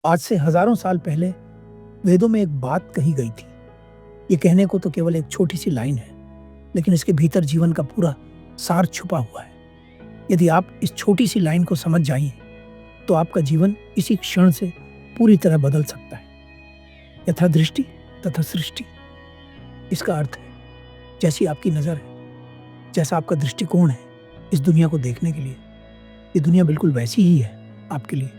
आज से हजारों साल पहले वेदों में एक बात कही गई थी। ये कहने को तो केवल एक छोटी सी लाइन है, लेकिन इसके भीतर जीवन का पूरा सार छुपा हुआ है। यदि आप इस छोटी सी लाइन को समझ जाइए, तो आपका जीवन इसी क्षण से पूरी तरह बदल सकता है। यथा दृष्टि तथा सृष्टि। इसका अर्थ है, जैसी आपकी नज़र है, जैसा आपका दृष्टिकोण है इस दुनिया को देखने के लिए, ये दुनिया बिल्कुल वैसी ही है आपके लिए।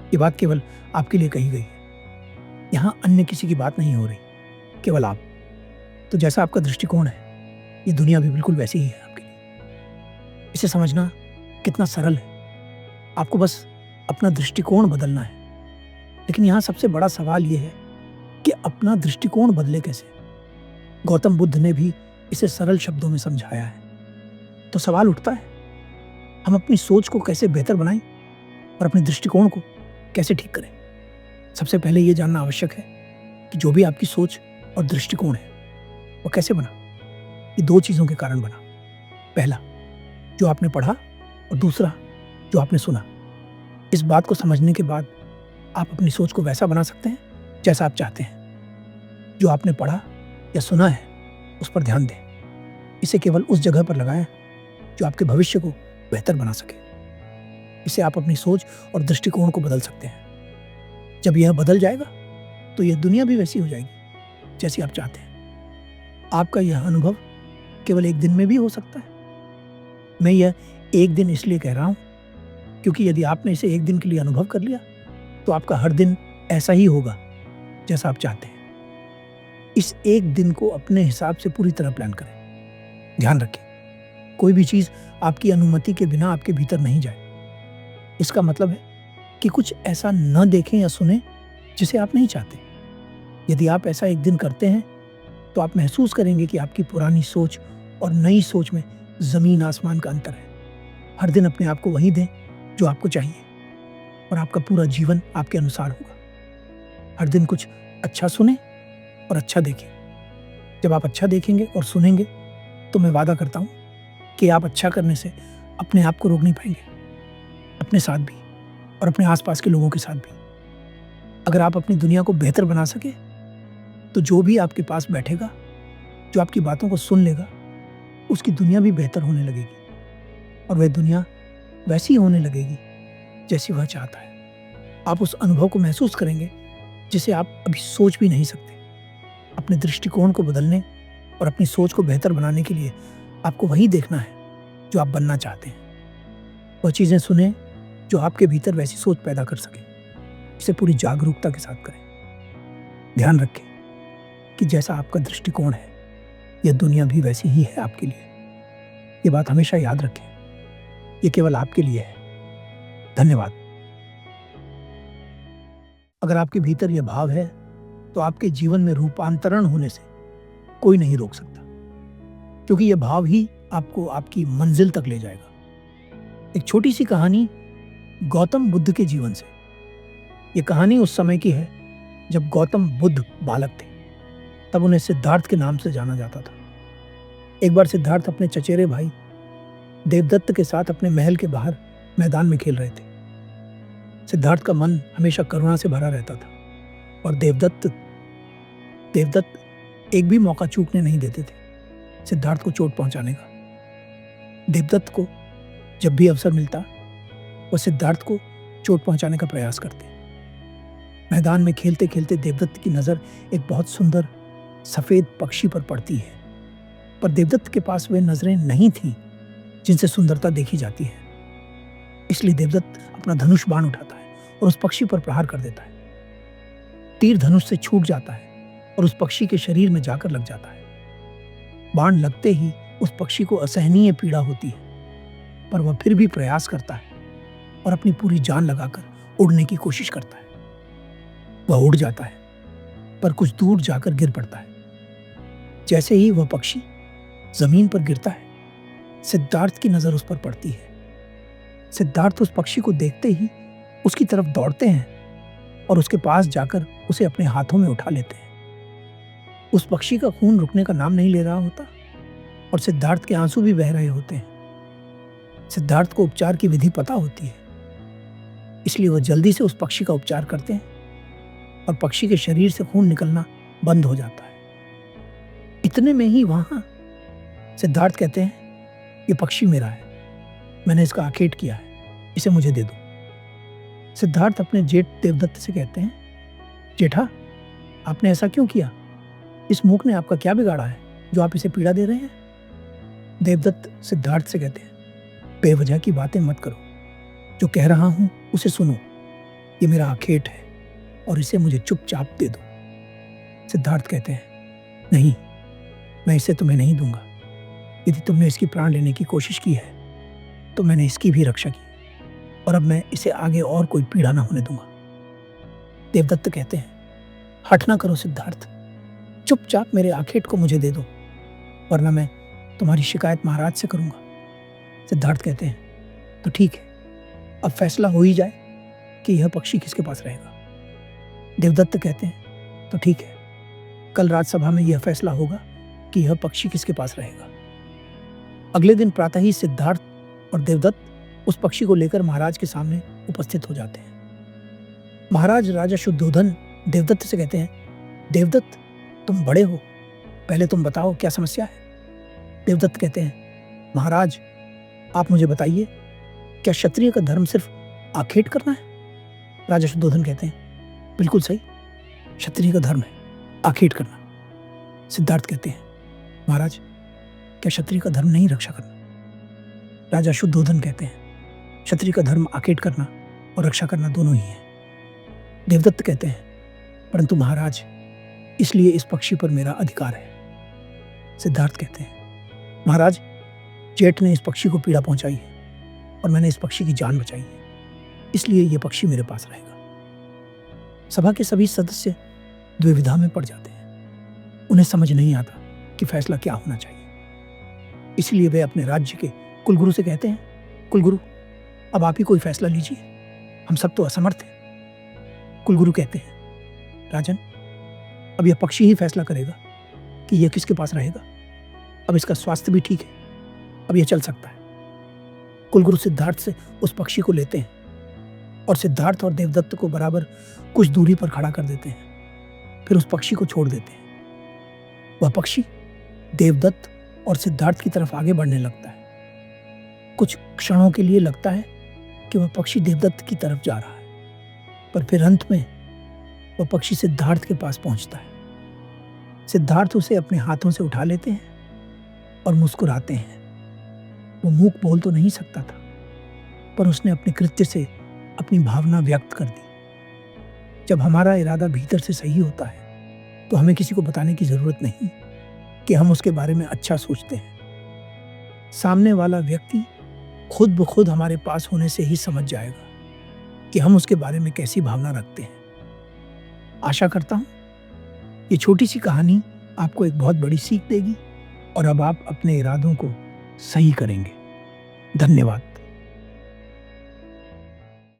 ये बात केवल आपके लिए कही गई है। यहाँ अन्य किसी की बात नहीं हो रही, केवल आप। तो जैसा आपका दृष्टिकोण है, ये दुनिया भी बिल्कुल वैसी ही है आपके लिए। इसे समझना कितना सरल है। आपको बस अपना दृष्टिकोण बदलना है। लेकिन यहाँ सबसे बड़ा सवाल ये है कि अपना दृष्टिकोण बदले कैसे। गौतम बुद्ध ने भी इसे सरल शब्दों में समझाया है। तो सवाल उठता है, हम अपनी सोच को कैसे बेहतर बनाएं और अपने दृष्टिकोण को कैसे ठीक करें। सबसे पहले ये जानना आवश्यक है कि जो भी आपकी सोच और दृष्टिकोण है, वो कैसे बना। ये दो चीज़ों के कारण बना। पहला, जो आपने पढ़ा, और दूसरा, जो आपने सुना। इस बात को समझने के बाद आप अपनी सोच को वैसा बना सकते हैं जैसा आप चाहते हैं। जो आपने पढ़ा या सुना है, उस पर ध्यान दें। इसे केवल उस जगह पर लगाएं जो आपके भविष्य को बेहतर बना सके। इससे आप अपनी सोच और दृष्टिकोण को बदल सकते हैं। जब यह बदल जाएगा, तो यह दुनिया भी वैसी हो जाएगी जैसी आप चाहते हैं। आपका यह अनुभव केवल एक दिन में भी हो सकता है। मैं यह एक दिन इसलिए कह रहा हूं, क्योंकि यदि आपने इसे एक दिन के लिए अनुभव कर लिया, तो आपका हर दिन ऐसा ही होगा जैसा आप चाहते हैं। इस एक दिन को अपने हिसाब से पूरी तरह प्लान करें। ध्यान रखें, कोई भी चीज़ आपकी अनुमति के बिना आपके भीतर नहीं जाए। इसका मतलब है कि कुछ ऐसा न देखें या सुने जिसे आप नहीं चाहते। यदि आप ऐसा एक दिन करते हैं, तो आप महसूस करेंगे कि आपकी पुरानी सोच और नई सोच में ज़मीन आसमान का अंतर है। हर दिन अपने आप को वही दें जो आपको चाहिए, और आपका पूरा जीवन आपके अनुसार होगा। हर दिन कुछ अच्छा सुने और अच्छा देखें। जब आप अच्छा देखेंगे और सुनेंगे, तो मैं वादा करता हूँ कि आप अच्छा करने से अपने आप को रोक नहीं पाएंगे, अपने साथ भी और अपने आसपास के लोगों के साथ भी। अगर आप अपनी दुनिया को बेहतर बना सके, तो जो भी आपके पास बैठेगा, जो आपकी बातों को सुन लेगा, उसकी दुनिया भी बेहतर होने लगेगी, और वह दुनिया वैसी होने लगेगी जैसी वह चाहता है। आप उस अनुभव को महसूस करेंगे जिसे आप अभी सोच भी नहीं सकते। अपने दृष्टिकोण को बदलने और अपनी सोच को बेहतर बनाने के लिए आपको वही देखना है जो आप बनना चाहते हैं। वह चीज़ें सुने जो आपके भीतर वैसी सोच पैदा कर सके। इसे पूरी जागरूकता के साथ करें। ध्यान रखें कि जैसा आपका दृष्टिकोण है, यह दुनिया भी वैसी ही है आपके लिए। ये बात हमेशा याद रखें। ये केवल आपके लिए है। धन्यवाद। अगर आपके भीतर यह भाव है, तो आपके जीवन में रूपांतरण होने से कोई नहीं रोक सकता, क्योंकि यह भाव ही आपको आपकी मंजिल तक ले जाएगा। एक छोटी सी कहानी गौतम बुद्ध के जीवन से। यह कहानी उस समय की है जब गौतम बुद्ध बालक थे। तब उन्हें सिद्धार्थ के नाम से जाना जाता था। एक बार सिद्धार्थ अपने चचेरे भाई देवदत्त के साथ अपने महल के बाहर मैदान में खेल रहे थे। सिद्धार्थ का मन हमेशा करुणा से भरा रहता था, और देवदत्त एक भी मौका चूकने नहीं देते थे सिद्धार्थ को चोट पहुंचाने का। देवदत्त को जब भी अवसर मिलता, वह सिद्धार्थ को चोट पहुंचाने का प्रयास करते। मैदान में खेलते खेलते देवदत्त की नज़र एक बहुत सुंदर सफ़ेद पक्षी पर पड़ती है, पर देवदत्त के पास वे नज़रें नहीं थीं जिनसे सुंदरता देखी जाती है। इसलिए देवदत्त अपना धनुष बाण उठाता है और उस पक्षी पर प्रहार कर देता है। तीर धनुष से छूट जाता है और उस पक्षी के शरीर में जाकर लग जाता है। बाण लगते ही उस पक्षी को असहनीय पीड़ा होती है, पर वह फिर भी प्रयास करता है और अपनी पूरी जान लगाकर उड़ने की कोशिश करता है। वह उड़ जाता है, पर कुछ दूर जाकर गिर पड़ता है। जैसे ही वह पक्षी जमीन पर गिरता है, सिद्धार्थ की नजर उस पर पड़ती है। सिद्धार्थ उस पक्षी को देखते ही उसकी तरफ दौड़ते हैं और उसके पास जाकर उसे अपने हाथों में उठा लेते हैं। उस पक्षी का खून रुकने का नाम नहीं ले रहा होता, और सिद्धार्थ के आंसू भी बह रहे होते हैं। सिद्धार्थ को उपचार की विधि पता होती है, इसलिए वह जल्दी से उस पक्षी का उपचार करते हैं और पक्षी के शरीर से खून निकलना बंद हो जाता है। इतने में ही वहां सिद्धार्थ कहते हैं, ये पक्षी मेरा है, मैंने इसका आखेट किया है, इसे मुझे दे दो। सिद्धार्थ अपने जेठ देवदत्त से कहते हैं, जेठा, आपने ऐसा क्यों किया? इस मूक ने आपका क्या बिगाड़ा है जो आप इसे पीड़ा दे रहे हैं? देवदत्त सिद्धार्थ से कहते हैं, बेवजह की बातें मत करो, जो कह रहा हूं उसे सुनो। ये मेरा आखेट है और इसे मुझे चुपचाप दे दो। सिद्धार्थ कहते हैं, नहीं, मैं इसे तुम्हें नहीं दूंगा। यदि तुमने इसकी प्राण लेने की कोशिश की है तो मैंने इसकी भी रक्षा की, और अब मैं इसे आगे और कोई पीड़ा ना होने दूंगा। देवदत्त कहते हैं, हठ ना करो सिद्धार्थ, चुपचाप मेरे आखेट को मुझे दे दो, वरना मैं तुम्हारी शिकायत महाराज से करूंगा। सिद्धार्थ कहते हैं, तो ठीक है, अब फैसला हो ही जाए कि यह पक्षी किसके पास रहेगा। देवदत्त कहते हैं, तो ठीक है, कल राजसभा में यह फैसला होगा कि यह पक्षी किसके पास रहेगा। अगले दिन प्रातः ही सिद्धार्थ और देवदत्त उस पक्षी को लेकर महाराज के सामने उपस्थित हो जाते हैं। महाराज राजा शुद्धोधन देवदत्त से कहते हैं, देवदत्त, तुम बड़े हो, पहले तुम बताओ क्या समस्या है। देवदत्त कहते हैं, महाराज, आप मुझे बताइए, क्या क्षत्रिय का धर्म सिर्फ आखेट करना है? राजा शुद्धोधन कहते हैं, बिल्कुल सही, क्षत्रिय का धर्म है आखेट करना। सिद्धार्थ कहते हैं, महाराज, क्या क्षत्रिय का धर्म नहीं रक्षा करना? राजा शुद्धोधन कहते हैं, क्षत्रिय का धर्म आखेट करना और रक्षा करना दोनों ही है। देवदत्त कहते हैं, परंतु महाराज, इसलिए इस पक्षी पर मेरा अधिकार है। सिद्धार्थ कहते हैं, महाराज, जेठ ने इस पक्षी को पीड़ा पहुंचाई है और मैंने इस पक्षी की जान बचाई है, इसलिए यह पक्षी मेरे पास रहेगा। सभा के सभी सदस्य द्विविधा में पड़ जाते हैं। उन्हें समझ नहीं आता कि फैसला क्या होना चाहिए, इसलिए वे अपने राज्य के कुलगुरु से कहते हैं, कुलगुरु, अब आप ही कोई फैसला लीजिए, हम सब तो असमर्थ हैं। कुलगुरु कहते हैं, राजन, अब यह पक्षी ही फैसला करेगा कि यह किसके पास रहेगा। अब इसका स्वास्थ्य भी ठीक है, अब यह चल सकता है। कुलगुरु सिद्धार्थ से उस पक्षी को लेते हैं और सिद्धार्थ और देवदत्त को बराबर कुछ दूरी पर खड़ा कर देते हैं, फिर उस पक्षी को छोड़ देते हैं। वह पक्षी देवदत्त और सिद्धार्थ की तरफ आगे बढ़ने लगता है। कुछ क्षणों के लिए लगता है कि वह पक्षी देवदत्त की तरफ जा रहा है, पर फिर अंत में वह पक्षी सिद्धार्थ के पास पहुंचता है। सिद्धार्थ उसे अपने हाथों से उठा लेते हैं और मुस्कुराते हैं। वो मूक बोल तो नहीं सकता था, पर उसने अपने कृत्य से अपनी भावना व्यक्त कर दी। जब हमारा इरादा भीतर से सही होता है तो हमें किसी को बताने की जरूरत नहीं कि हम उसके बारे में अच्छा सोचते हैं। सामने वाला व्यक्ति खुद ब खुद हमारे पास होने से ही समझ जाएगा कि हम उसके बारे में कैसी भावना रखते हैं। आशा करता हूं ये छोटी सी कहानी आपको एक बहुत बड़ी सीख देगी और अब आप अपने इरादों को सही करेंगे। धन्यवाद।